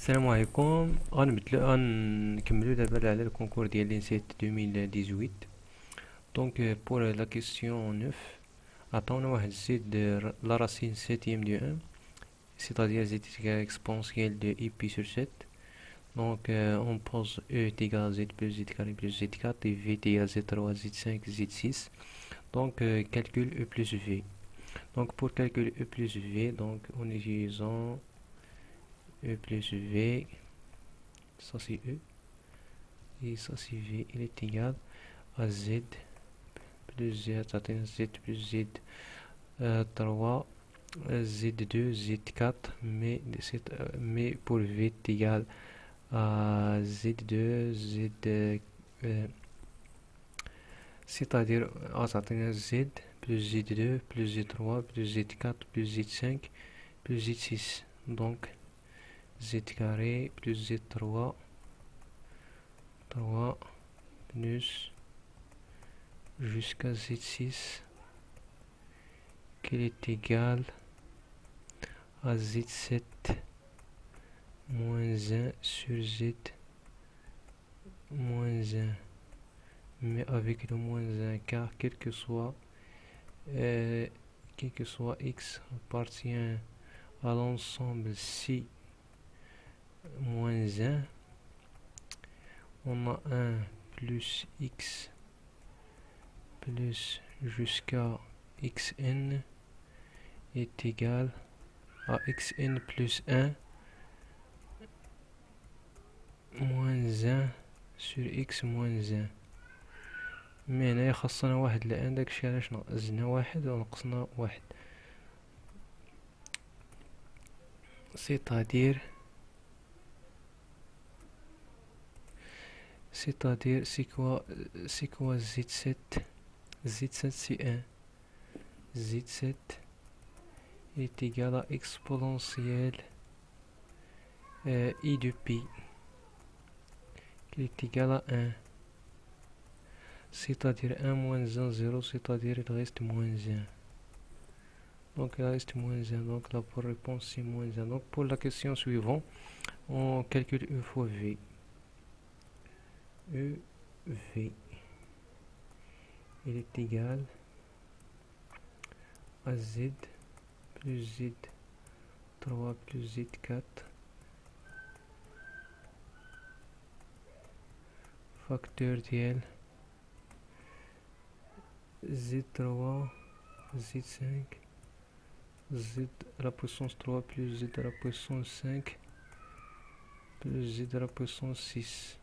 السلام عليكم. غنكملو دابا على الكونكور ديال لينسيت 2018. دونك بور لا كيسيون 9 عطاونا واحد زيد لا راسين سيتيام دو ان c'est-à-dire z est égal à exponentielle de i pi sur 7. Donc on pose e est égal à z plus z carré plus z4 et v est égal à z3, z5, z6. Donc calcule e plus v. Donc pour calculer e plus v, donc en utilisant e plus v, ça c'est e, et ça c'est v, il est égal à z plus z, z plus z3, z2, z4, mais pour v est égal à z2, c'est-à-dire z plus z2 plus z3 plus z4 plus z5 plus z6. Donc z carré plus z3 3 plus jusqu'à z6 qui est égal à z7 moins 1 sur z moins 1, mais avec le moins 1 car quel que soit x appartient à l'ensemble si moins 1, on a 1 plus x plus jusqu'à xn est égal à xn plus 1 moins 1 sur x moins 1. مي هنايا خاصنا واحد لان داكشي علاش زدنا واحد ونقصنا واحد، c'est-à-dire c'est quoi z7 c'est 1, z7 est égal à exponentielle i de pi qui est égal à 1, c'est-à-dire 1 moins 1, 0, c'est-à-dire il reste moins 1. Donc il reste moins 1, donc la réponse c'est moins 1. Donc pour la question suivante, on calcule E fois V. E, V, il est égal à Z plus Z3 plus Z4 facteur ديال Z3 Z5 Z à la puissance 3 plus Z à la puissance 5 plus Z à la puissance 6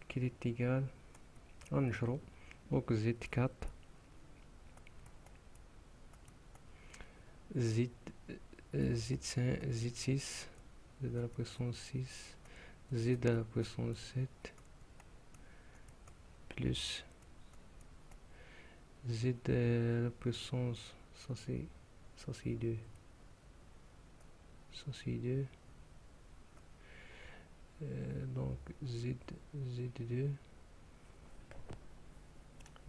qui est égal à نجرو donc Z4 Z5 Z6 Z à la puissance 6 Z à la puissance 7 plus Z à la puissance, ça c'est 2, ça c'est 2, donc Z2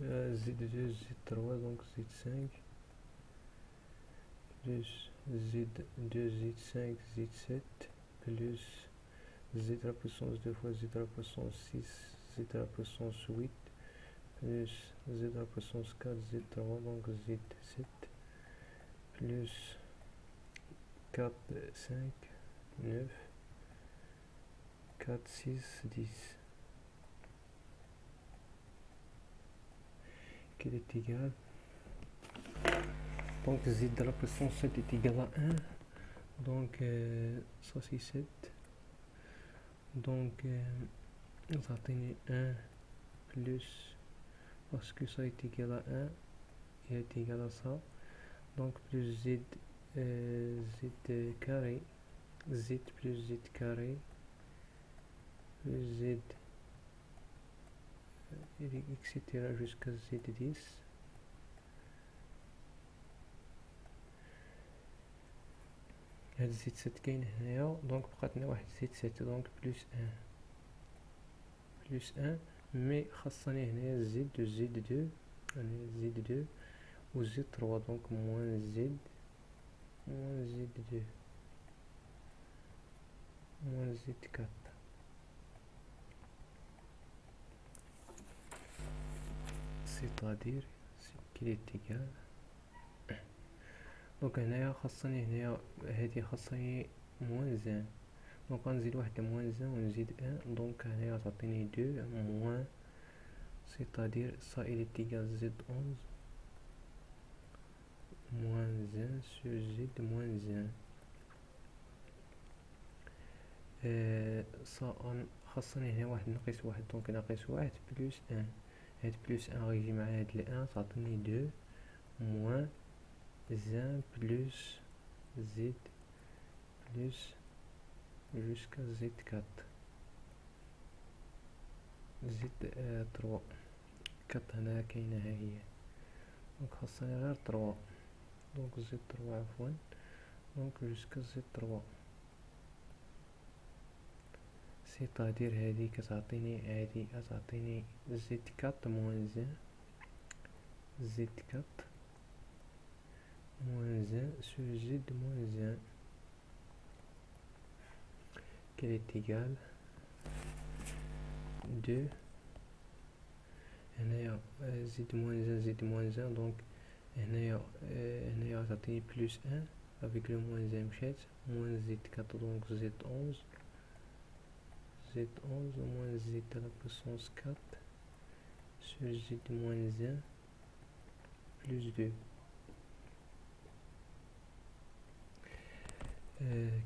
Z2 Z3 donc Z5 plus Z2 Z5 Z7 plus Z à la puissance 2 fois Z à la puissance 6 Z à la puissance 8 plus Z à la puissance 4 Z3 donc Z7 plus 4 5 9 4 6 10 qui est égal, donc Z à la puissance 7 est égal à 1, donc ça c'est 7, donc ça tenait 1 plus, parce que ça est égal à 1, il est égal à ça, donc plus Z carré, Z plus Z carré, plus Z, etc. jusqu'à Z10, هاد Z7 كاين هنايا دونك بقاتنا واحد Z7 دونك بلس 1 بلس 1 مي خاصني هنايا Z2 Z2 و Z3 دونك موان Z موان Z2 moins z4 c'est-à-dire qu'il est égal. دونك هنايا خاصني هنايا هادي خاصني موان زان، دونك غنزيد واحد موان زان ونزيد ان، دونك هنايا تعطيني دو موان c'est-à-dire ça il est égal z11 moins 1 sur z moins 1. ça خاصني هنا واحد ناقص واحد، دونك ناقص واحد بلوس ان، هاد بلوس ان غيجي مع هاد الان تعطيني دو موان زان بلوس زد بلوس jusqu'à z4 زد 3 4 هنا كاينه ها هي، دونك خاصني غير 3، دونك زد 3 عفوا، دونك jusqu'à z3 c'est-à-dire هادي كتعطيني هادي كتعطيني z4 moins 1 z4 moins 1 sur z moins 1 qui est égal 2 هنايا z moins 1 z moins 1، دونك هنايا تعطيني بلوس 1 avec le moins 1 مشات moins z4، donc z11 moins z à la puissance 4 sur z moins 1 plus 2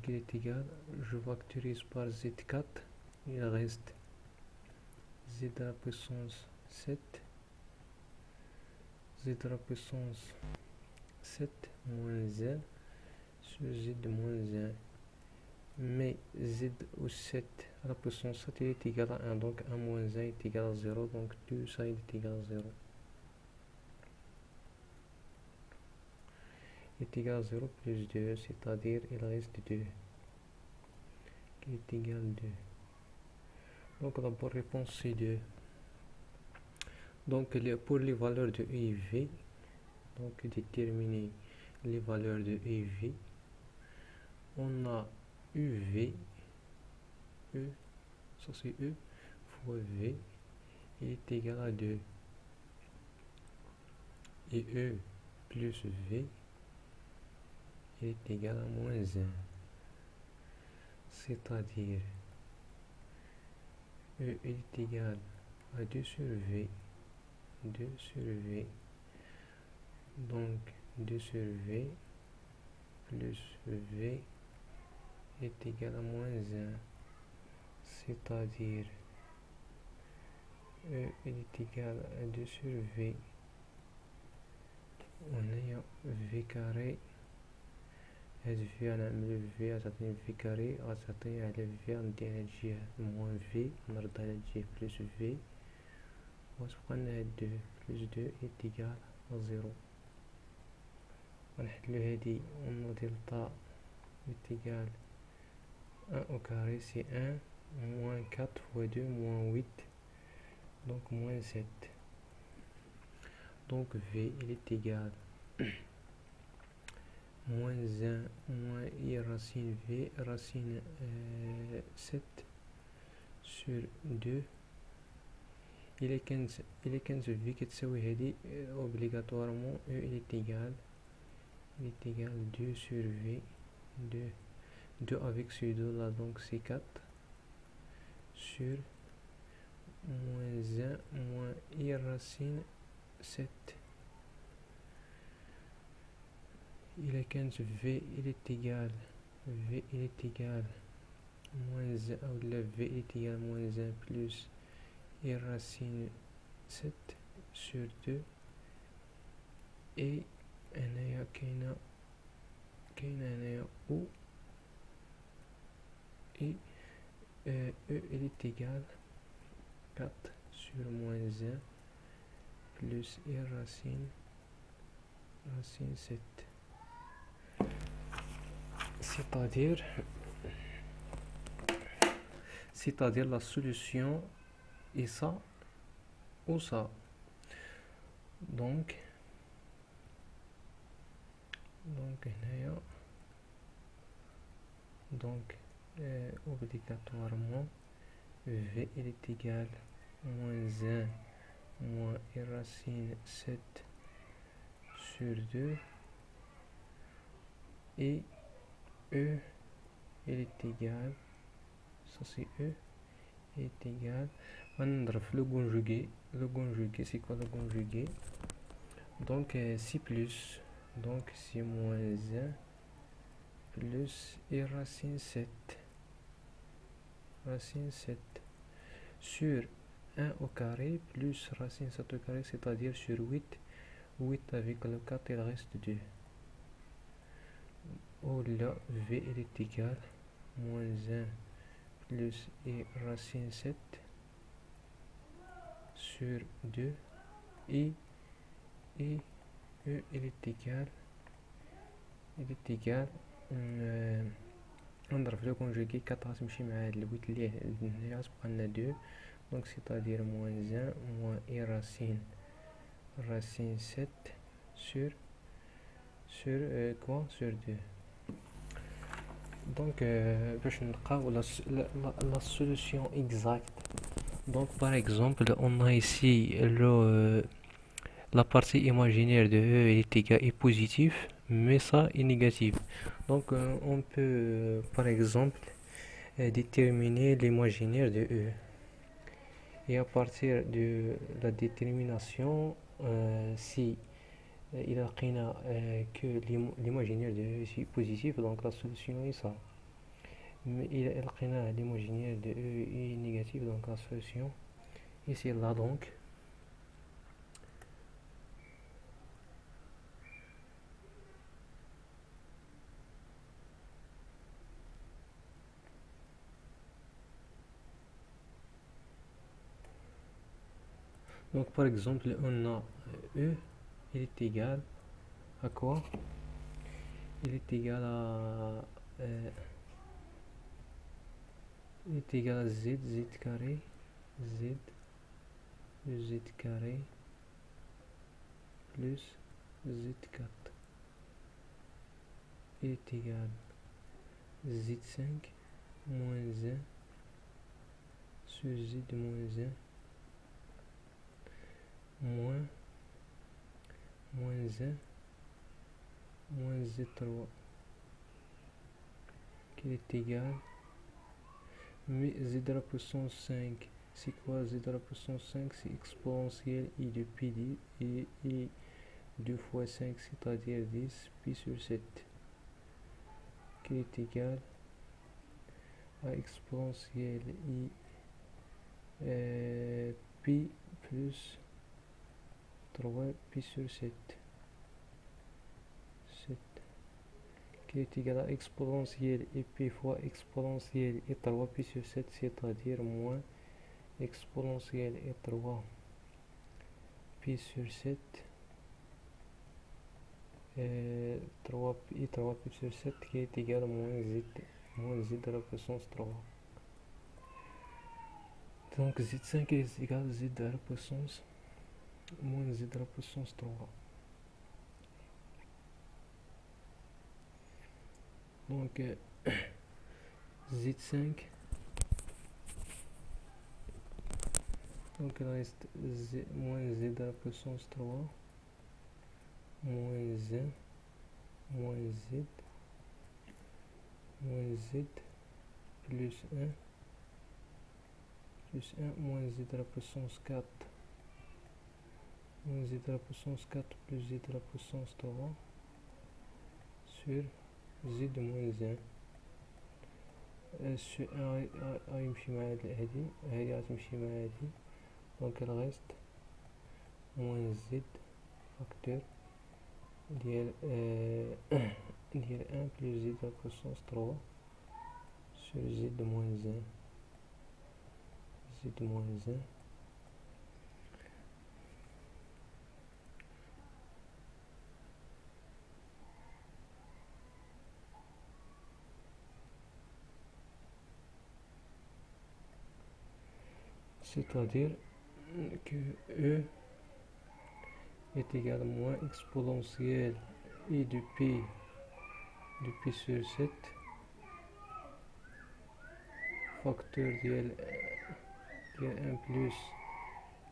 qui est égal, je factorise par z4, il reste z à la puissance 7 z à la puissance 7 moins 1 sur z moins 1, mais z au 7 à la puissance 7 il est égal à 1, donc 1 moins 1 est égal à 0, donc tout ça il est égal à 0. Il est égal à 0 plus 2, c'est-à-dire il reste 2, qui est égal à 2. Donc d'abord réponse c'est 2. Donc pour les valeurs de E et V, donc déterminer les valeurs de E et V, on a UV, E, ça c'est E, fois V, il est égal à 2. Et E plus V, il est égal à moins 1. C'est-à-dire E il est égal à 2 sur V, 2 sur V, donc 2 sur V plus V est égal à moins 1, c'est-à-dire E il est égal à 2 sur V، on a V carré، هاد في غنعملو في غتعطيني في كاري، غتعطيني على في غندي على هاد الجهة موان في نرد على هاد الجهة بلوس في، وتبقى لنا هاد دو بلوس دو إيت إيكال زيرو. غنحلو هادي ونوضي لطا إيت إيكال ان أو كاري سي ان موان كات فوا دو موان ويت، دونك موان سيت، دونك في il est égal moins 1 moins I racine V racine 7 sur 2 il est 15 V كتساوي هادي obligatoirement E il est égal 2 sur V 2 avec ce 2 là, donc c'est 4 sur moins 1 moins I racine 7, il est 15 V il est égal moins 1 ou la V il est égal moins 1 plus I racine 7 sur 2 et هنايا كاينة هنايا ou et E il est égal 4 sur moins 1 plus I racine 7, c'est-à-dire la solution est ça ou ça. Donc هنايا donc obligatoirement v il est égal moins 1 moins e racine 7 sur 2 et e il est égal, ça c'est e, est égal, ونضرب le conjugué. Le conjugué c'est quoi le conjugué? Donc c'est plus, donc c'est moins 1 plus e racine 7 sur 1 au carré plus racine 7 au carré, c'est-à-dire sur 8 avec le 4 il reste 2. Oh là, v il est égal moins 1 plus e racine 7 sur 2 et e il est égal نضرب في لو كونجوغي 4 تمشي مع هاد الويت اللي هنا غتبقى لنا 2 دونك سيتادير موان 1 موان اي racine 7 sur quoi sur 2. Donc باش نلقاو la solution exacte. Donc par exemple on a ici la partie imaginaire de E est positive, mais ça est négatif. Donc on peut par exemple déterminer l'imaginaire de E. Et à partir de la détermination, si il a que l'imaginaire de E est positif, donc la solution est ça. Mais il a l'imaginaire de E est négatif, donc la solution est celle-là donc. Donc par exemple, on a E, il est égal à quoi? Il est égal à z carré, z plus z carré plus z4. Il est égal z5 moins 1 sur z moins 1 moins 1 moins z3 qui est égal, mais z à la puissance 5, c'est quoi z à la puissance 5? C'est exponentielle i de pi et 2 fois 5, c'est-à-dire 10 pi sur 7, qui est égal à exponentielle i pi plus 3 pi sur 7, qui est égal à exponentielle et pi fois exponentielle et 3 pi sur 7, c'est-à-dire moins exponentielle et 3 pi sur 7 3 pi sur 7 qui est égal à moins z à la puissance 3. Donc z5 est égal à z à la puissance moins z à la puissance 3. Donc z5, donc il reste moins z à la puissance 3 moins 1 moins z plus 1 moins z à la puissance 4 moins z à la puissance 4 plus z à la puissance 3 sur z moins 1 sur 1 يمشي مع هادي غتمشي مع هادي، دونك il reste moins z facteur ديال 1 plus z à la puissance 3 sur z moins 1 c'est-à-dire que E est égal à moins exponentielle et de pi sur 7 فاكتور ديال 1 بلس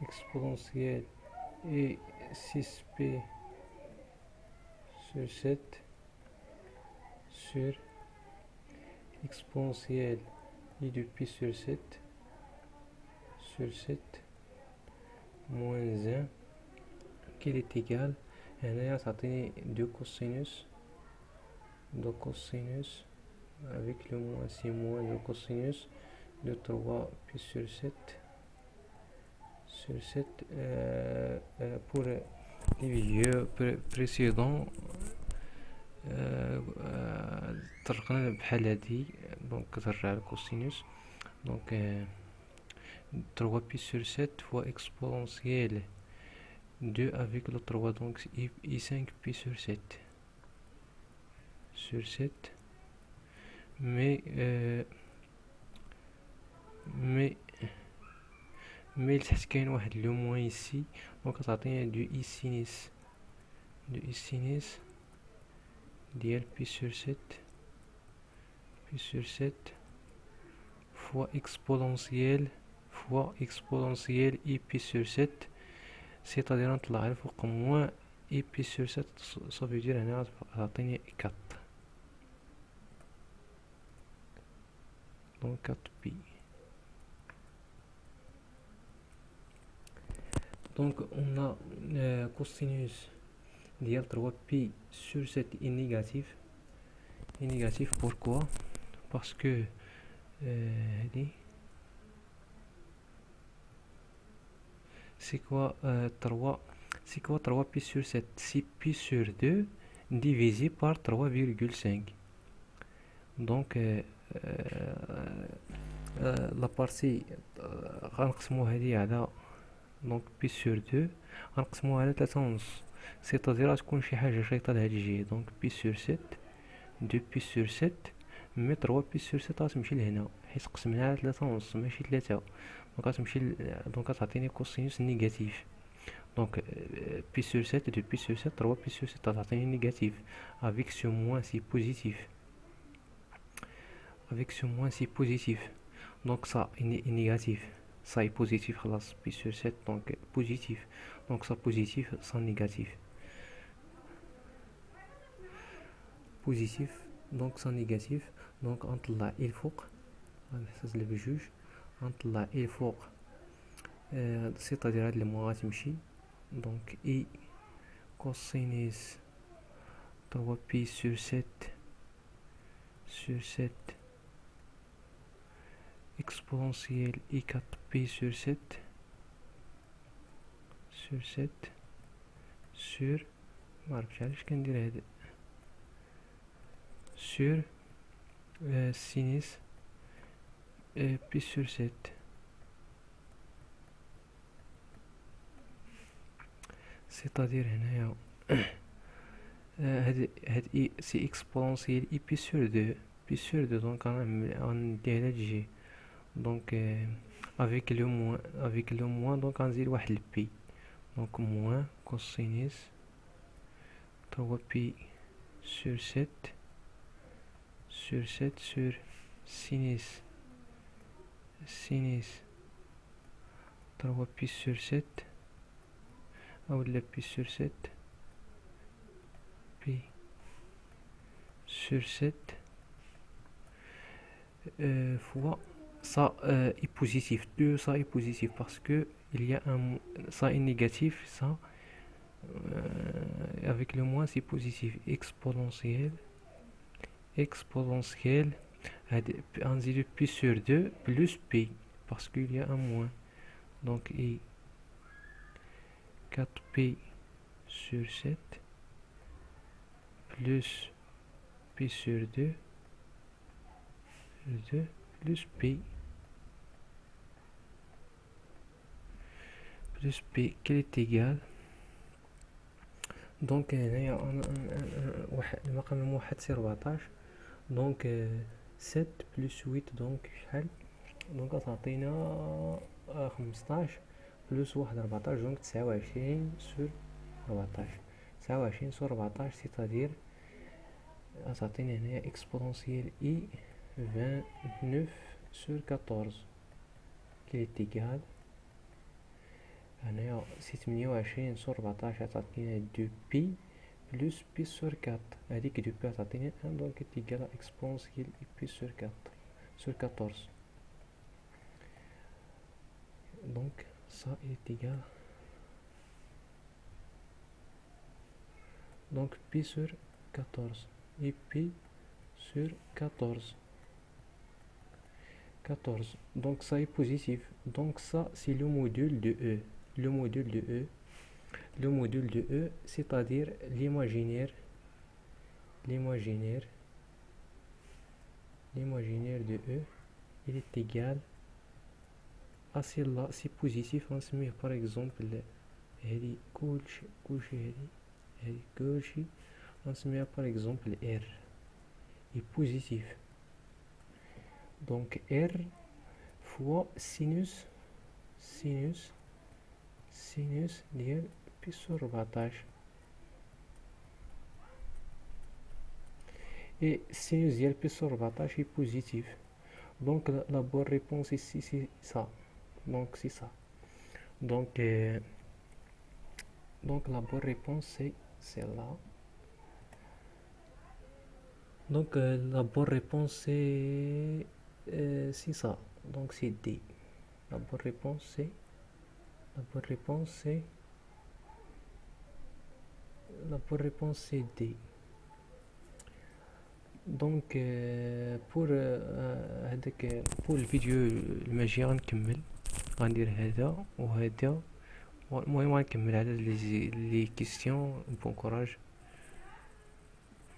اكسبوننسيال اي 6 بي sur 7 sur exponentielle i de pi sur 7 sur 7 moins 1 qui est égal هنايا تعطيني 2 cosinus avec le moins c'est moins de cosinus de 3 pi sur 7 sur 7 pour les vidéos précédents طرقنا بحال هادي دونك كترجع الكوسينوس دونك 3 pi sur 7 fois exponentielle 2 avec le 3 donc i 5 pi sur 7 sur 7 mais لتحت كاين واحد لو موان ici دونك تعطينا دو i sinus ديال pi sur 7 fois exponentielle i pi sur 7 c'est-à-dire نطلع الفوق موان i pi sur 7 صافي دير هنا تعطيني 4 donc 4 pi donc on a cosinus ديال 3 pi sur 7 est négatif pourquoi parce que c'est quoi 3 pi sur 7 c'est pi sur 2 divisé par 3,5 donc la partie غنقسمو هادي على دونك pi sur 2 غنقسموها على 3.5 c'est-à-dire غتكون شي حاجة شيطة لهاد الجهة دونك pi sur 7 2 pi sur 7 مي 3 pi sur 7 غتمشي لهنا حيت قسمناها على 3.5 ماشي 3 دونك غتمشي دونك غتعطيني كوسينوس نيجاتيف دونك pi sur 7 2 pi sur 7 3 pi sur 7 غتعطيني نيجاتيف avec ce moins c'est positif donc ça est négatif ça est positif خلاص pi sur 7 donc positif donc ça positif ça négatif donc ça négatif donc نطلع الفوق غنحسب بجوج غنطلع الفوق c'est-à-dire هاد الموا غتمشي donc i cosinus 3 pi sur 7 exponentielle i 4 pi sur 7 sur معرفتش علاش كندير هاد sur sinus pi sur 7 c'est-à-dire هنايا هاد i سي exponentielle i pi sur 2 donc غنديها لهاد الجهة donc avec le moins donc غنزيد واحد البي donc moins cosinus 3 pi sur 7 sur sinus 3 pi sur 7 اولا pi sur 7 pi sur 7 fois ça est positif 2 ça est positif parce que il y a un ça est négatif ça avec le moins c'est positif exponentielle هنزيدو pi sur 2 plus pi parce qu'il y a un moins donc i 4 pi sur 7 plus pi sur 2 plus pi qui est égal دونك هنايا المقام واحد سي 14 دونك 7 بلس 8 دونك شحال دونك تعطينا 15 بلس واحد 14 دونك 29 سور 14 سيتادير تعطينا هنايا اكسبونونسيال اي 29 sur 14 qui est égal هنايا 628 sur 14 تعطينا 2 بي plus pi sur 4 هذيك 2 بي تعطيني 1 donc est égal à exponentielle pi sur 4 sur 14 donc ça est égal donc pi sur 14 et pi sur 14 donc ça est positif, donc ça c'est le module de E, le module de E c'est-à-dire l'imaginaire de E il est égal à celle-là. C'est positif, on se met par exemple هذه كلشي on se met par exemple R est positif, donc R fois sinus ديال بي sur 14 et sinus ديال بي sur 14 est positif, donc la bonne réponse ici c'est ça, donc c'est ça, donc la bonne réponse c'est celle-là, donc la bonne réponse c'est ça, donc c'est D. La bonne réponse c'est D. donc pour pour الفيديو الماجي غنكمل غندير هذا وهذا، المهم غنكمل على لي كيستيون. Bon courage,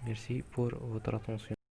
merci pour votre attention.